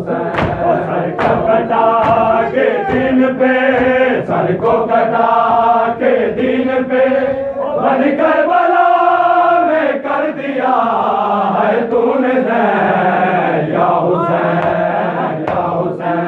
Sir को कटा के दिन पे, सर को कटा के दिन पे बन करबला में कर दिया है तूने ज़ैन। या हुसैन या हुसैन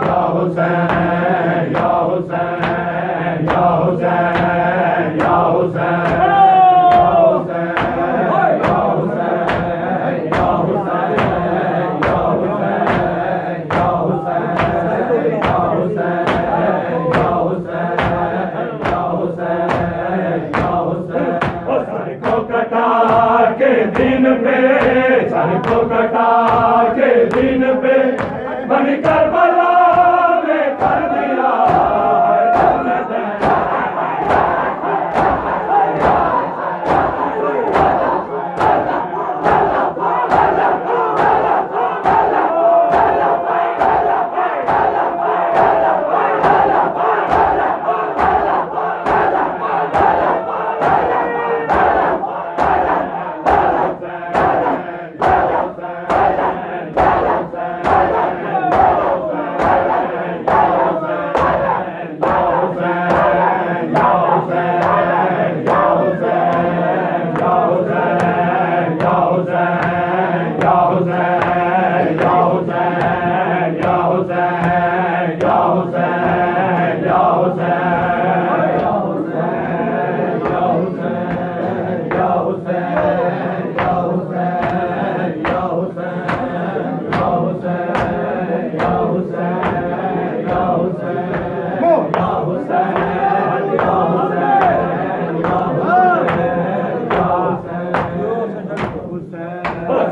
या हुसैन या हुसैन या हुसैन या हुसैन। दिन पे सर को कटा के दिन पे बन करबला में कर दिया है तूने ज़ैन।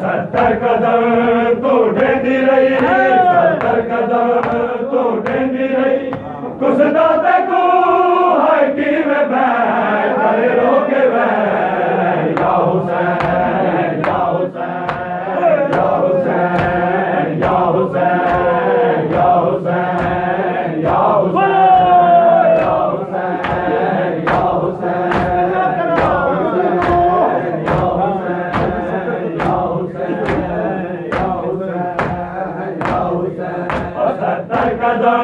सत्तर कदम तू ढेंदी रही, सत्तर कदम तू ढेंदी रही, कुछ दाते को है कि मैं बैठ करे रोके बैठ। या हुसैन या हुसैन या हुसैन या हुसैन या हुसैन या हुसैन या हुसैन या हुसैन। सत्तर कदम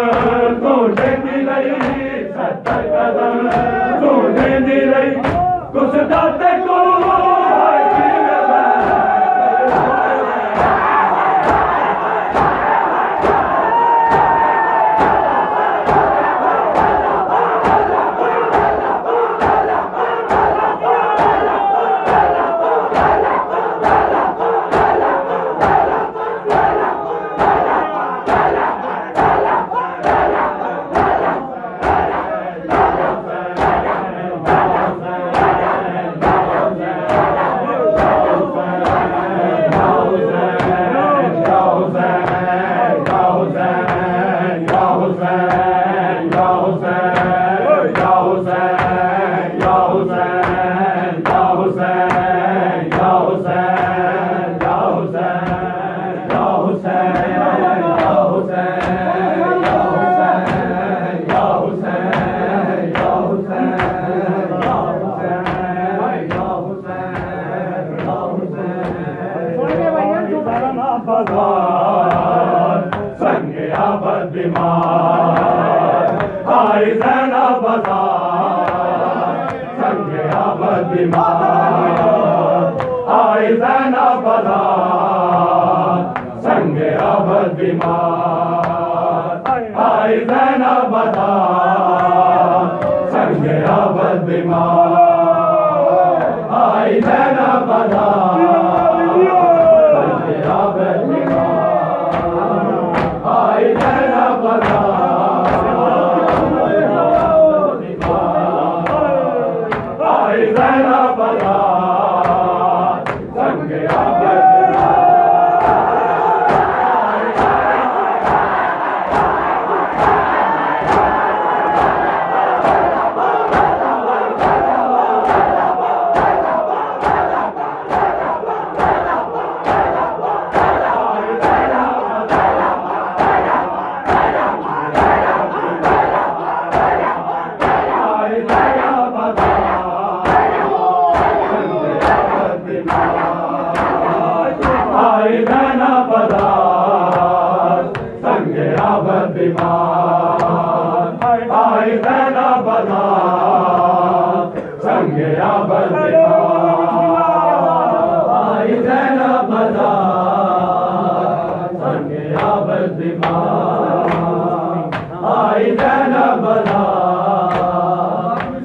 तू ढेंदी रही, सत्तर कदम तू ढेंदी रही, कुछ दाते को है कि मैं संगे आबद बीमार आई ज़ैनब बाज़ार, संगे आबद बीमार आई ज़ैनब बाज़ार, संगे आबद बीमार आई ज़ैनब बाज़ार, संगे आबद बीमार आई ज़ैनब बाज़ार, संगे आबद बीमार आई ज़ैनब बाज़ार, आई ज़ैनब बाज़ार, संगे आबद आई ज़ैनब आज़ाद संगे अबद आई ज़ैनब आज़ाद संगे अबद आई ज़ैनब आज़ाद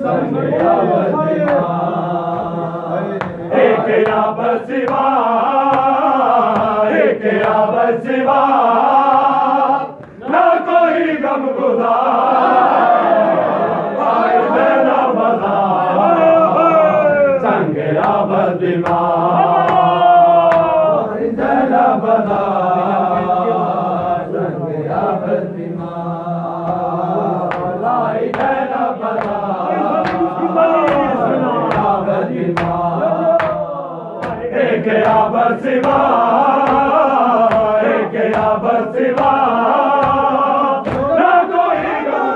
संगे अबद एक अबद सिवा एक अबद सिवा ना कोई गम गुज़ार आई ज़ैनब आज़ाद संगे अबद आई ज़ैनब आज़ाद संगे अबद आई ज़ैनब आज़ाद एक अबद सिवा एक अबद सिवा ना कोई गम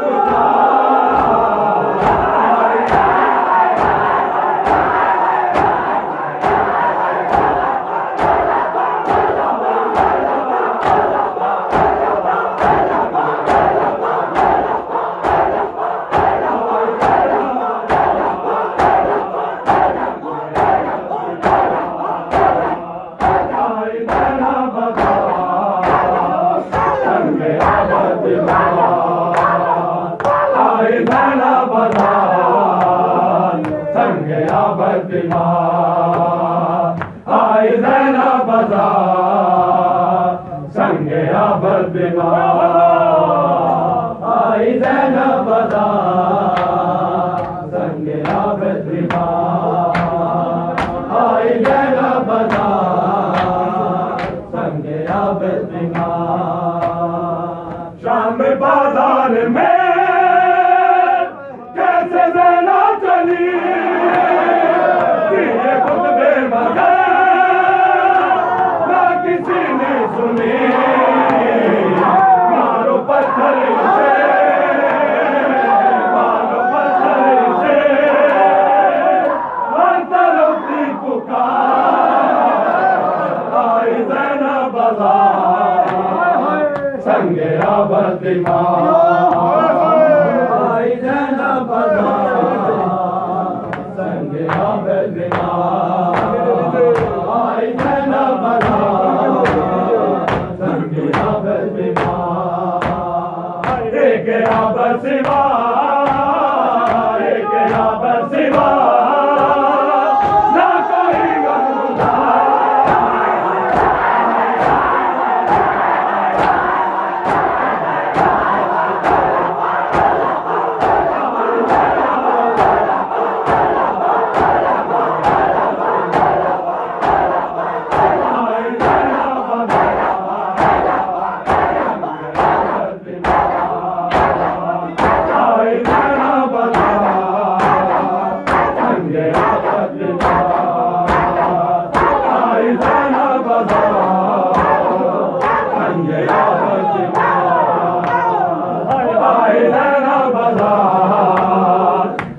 आई ज़ैनब आज़ाद संगे अबद आई ज़ैनब आज़ाद संगे अबद आई ज़ैनब आज़ाद संगे अबद आई ज़ैनब आज़ाद संगे अबद शाम बाजार में कैसे ज़ैनब चली ये खुतबे मगर ना किसी ने सुनी मारो पत्थर से मारो पत्थर से हर तरफ की पुकार आई ज़ैनब आज़ाद संगे अबद आई ज़ैनब आज़ाद संगे अबद आई ज़ैनब आज़ाद संगे अबद एक अबद सिवा एक अबद सिवा ना कोई गम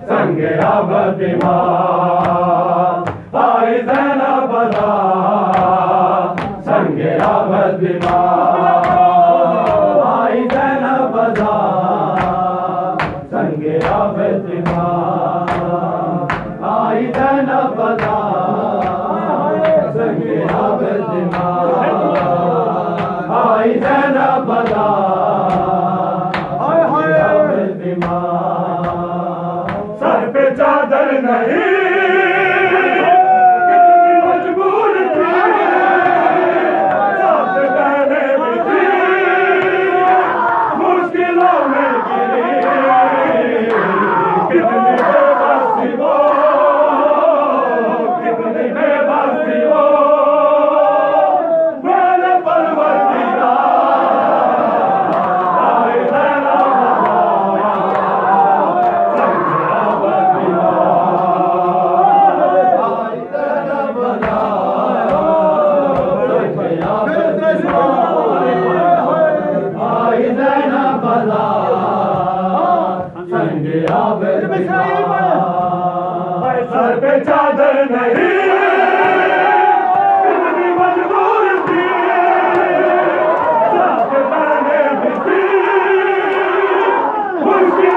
संगे अबद आई ज़ैनब आज़ाद संगे अबद आई ज़ैनब आज़ाद संगे अबद आई ज़ैनब आज़ाद संगे अबद आई ज़ैनब सर पे चादर नहीं कितनी मजबूर थी साथ बहने भी थी मुश्किलों में गिरी कितनी बेबस थी वो कितनी बेबस थी वो मेरे परवरदिगार आई ज़ैनब सर पे चादर नहीं कितनी मजबूर थी साथ बहने भी थी मुश्किल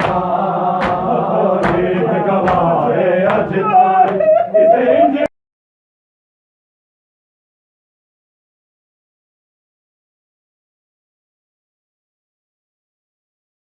Bye.